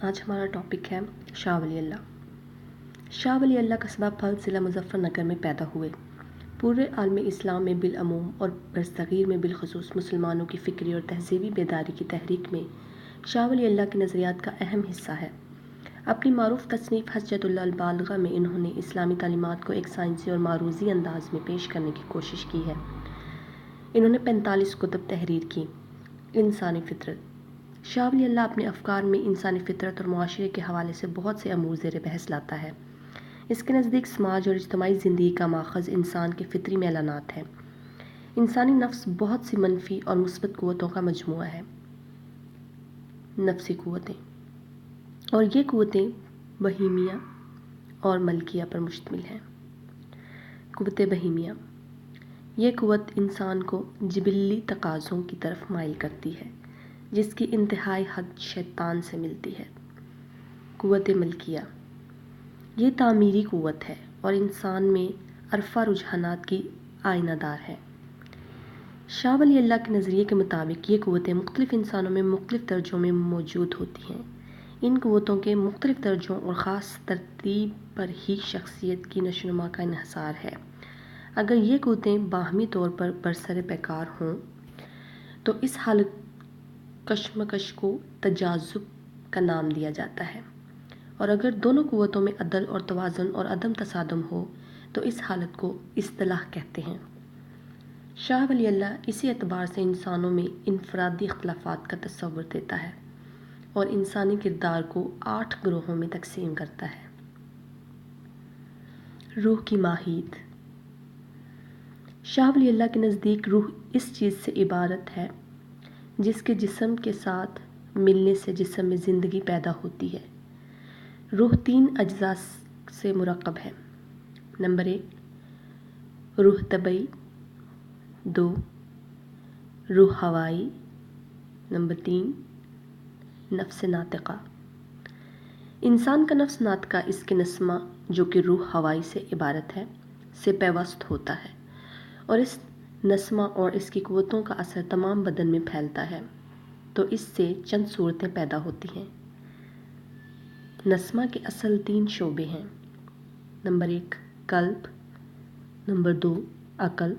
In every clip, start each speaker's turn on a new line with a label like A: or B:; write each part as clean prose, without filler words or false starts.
A: آج ہمارا ٹاپک ہے شاہ ولی اللہ۔ شاہ ولی اللہ قصبہ پھل ضلع مظفر نگر میں پیدا ہوئے۔ پورے عالم اسلام میں بالعموم اور برصغیر میں بالخصوص مسلمانوں کی فکری اور تہذیبی بیداری کی تحریک میں شاہ ولی اللہ کے نظریات کا اہم حصہ ہے۔ اپنی معروف تصنیف حجۃ اللہ البالغہ میں انہوں نے اسلامی تعلیمات کو ایک سائنسی اور معروضی انداز میں پیش کرنے کی کوشش کی ہے۔ انہوں نے 45 کتب تحریر کی۔ انسانی فطرت۔ شاہ ولی اللہ اپنے افکار میں انسانی فطرت اور معاشرے کے حوالے سے بہت سے امور زیر بحث لاتا ہے۔ اس کے نزدیک سماج اور اجتماعی زندگی کا ماخذ انسان کے فطری میلانات ہیں۔ انسانی نفس بہت سی منفی اور مثبت قوتوں کا مجموعہ ہے۔ نفسی قوتیں، اور یہ قوتیں بہیمیہ اور ملکیہ پر مشتمل ہیں۔ قوت بہیمیہ، یہ قوت انسان کو جبلی تقاضوں کی طرف مائل کرتی ہے، جس کی انتہائی حد شیطان سے ملتی ہے۔ قوت ملکیہ، یہ تعمیری قوت ہے اور انسان میں عرفہ رجحانات کی آئینہ دار ہے۔ شاہ ولی اللہ کے نظریے کے مطابق یہ قوتیں مختلف انسانوں میں مختلف درجوں میں موجود ہوتی ہیں۔ ان قوتوں کے مختلف درجوں اور خاص ترتیب پر ہی شخصیت کی نشوونما کا انحصار ہے۔ اگر یہ قوتیں باہمی طور پر برسر پیکار ہوں تو اس حالت کشمکش کو تجاذب کا نام دیا جاتا ہے، اور اگر دونوں قوتوں میں عدل اور توازن اور عدم تصادم ہو تو اس حالت کو اصطلاح کہتے ہیں۔ شاہ ولی اللہ اسی اعتبار سے انسانوں میں انفرادی اختلافات کا تصور دیتا ہے اور انسانی کردار کو 8 گروہوں میں تقسیم کرتا ہے۔ روح کی ماہیت۔ شاہ ولی اللہ کے نزدیک روح اس چیز سے عبارت ہے جس کے جسم کے ساتھ ملنے سے جسم میں زندگی پیدا ہوتی ہے۔ روح 3 اجزاء سے مرکب ہے۔ نمبر 1 روح طبعی، 2 روح ہوائی، نمبر 3 نفس ناطقہ۔ انسان کا نفس ناطقہ اس کے نسمہ جو کہ روح ہوائی سے عبارت ہے سے پیوست ہوتا ہے، اور اس نسمہ اور اس کی قوتوں کا اثر تمام بدن میں پھیلتا ہے، تو اس سے چند صورتیں پیدا ہوتی ہیں۔ نسمہ کے اصل 3 شعبے ہیں۔ نمبر 1 قلب، نمبر 2 عقل،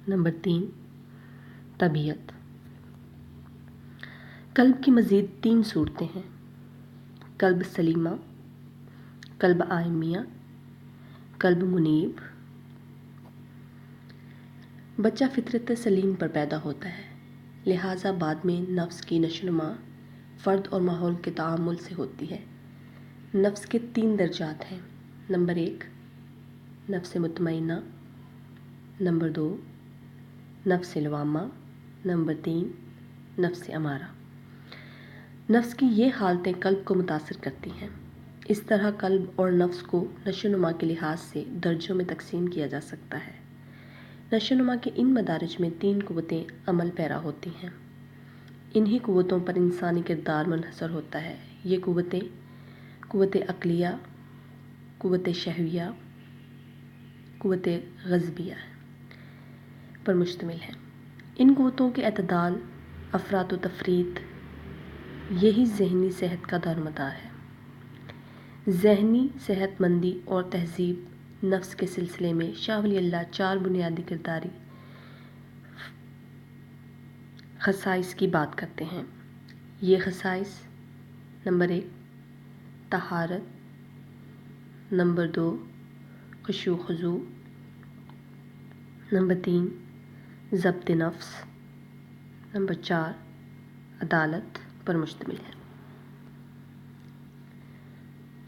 A: نمبر 3 طبیعت۔ قلب کی مزید 3 صورتیں ہیں: قلب سلیمہ، قلب آئمیہ، قلب منیب۔ بچہ فطرت سلیم پر پیدا ہوتا ہے، لہٰذا بعد میں نفس کی نشوونما فرد اور ماحول کے تعامل سے ہوتی ہے۔ نفس کے 3 درجات ہیں۔ نمبر 1 نفس مطمئنہ، نمبر 2 نفس لوامہ، نمبر 3 نفس امارہ۔ نفس کی یہ حالتیں قلب کو متاثر کرتی ہیں۔ اس طرح قلب اور نفس کو نشوونما کے لحاظ سے درجوں میں تقسیم کیا جا سکتا ہے۔ نشوونما کے ان مدارج میں 3 قوتیں عمل پیرا ہوتی ہیں۔ انہی قوتوں پر انسانی کردار منحصر ہوتا ہے۔ یہ قوتیں قوت عقلیہ، قوت شہویہ، قوت غضبیہ پر مشتمل ہیں۔ ان قوتوں کے اعتدال، افراط و تفریط، یہی ذہنی صحت کا دارومدار ہے۔ ذہنی صحت مندی اور تہذیب نفس کے سلسلے میں شاہ ولی اللہ 4 بنیادی کرداری خصائص کی بات کرتے ہیں۔ یہ خصائص: نمبر 1 طہارت، نمبر 2 خشوع و خضوع، نمبر 3 ضبط نفس، نمبر 4 عدالت پر مشتمل ہے۔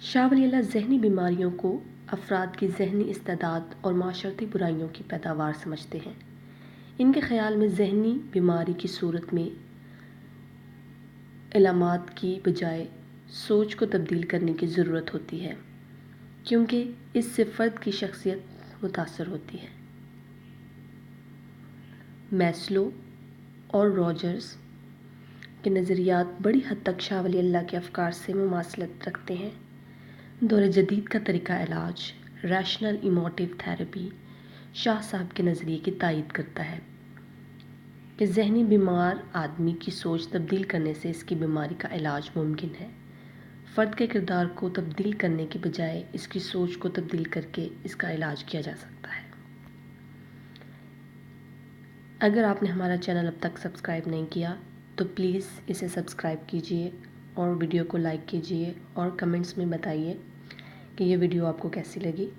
A: شاہ ولی اللہ ذہنی بیماریوں کو افراد کی ذہنی استعداد اور معاشرتی برائیوں کی پیداوار سمجھتے ہیں۔ ان کے خیال میں ذہنی بیماری کی صورت میں علامات کی بجائے سوچ کو تبدیل کرنے کی ضرورت ہوتی ہے، کیونکہ اس سے فرد کی شخصیت متاثر ہوتی ہے۔ میسلو اور روجرز کے نظریات بڑی حد تک شاہ ولی اللہ کے افکار سے مماثلت رکھتے ہیں۔ دور جدید کا طریقہ علاج ریشنل ایموٹیو تھراپی شاہ صاحب کے نظریے کی تائید کرتا ہے کہ ذہنی بیمار آدمی کی سوچ تبدیل کرنے سے اس کی بیماری کا علاج ممکن ہے۔ فرد کے کردار کو تبدیل کرنے کی بجائے اس کی سوچ کو تبدیل کر کے اس کا علاج کیا جا سکتا ہے۔ اگر آپ نے ہمارا چینل اب تک سبسکرائب نہیں کیا تو پلیز اسے سبسکرائب کیجئے اور ویڈیو کو لائک کیجئے اور کمنٹس میں بتائیے کہ یہ ویڈیو آپ کو کیسی لگی۔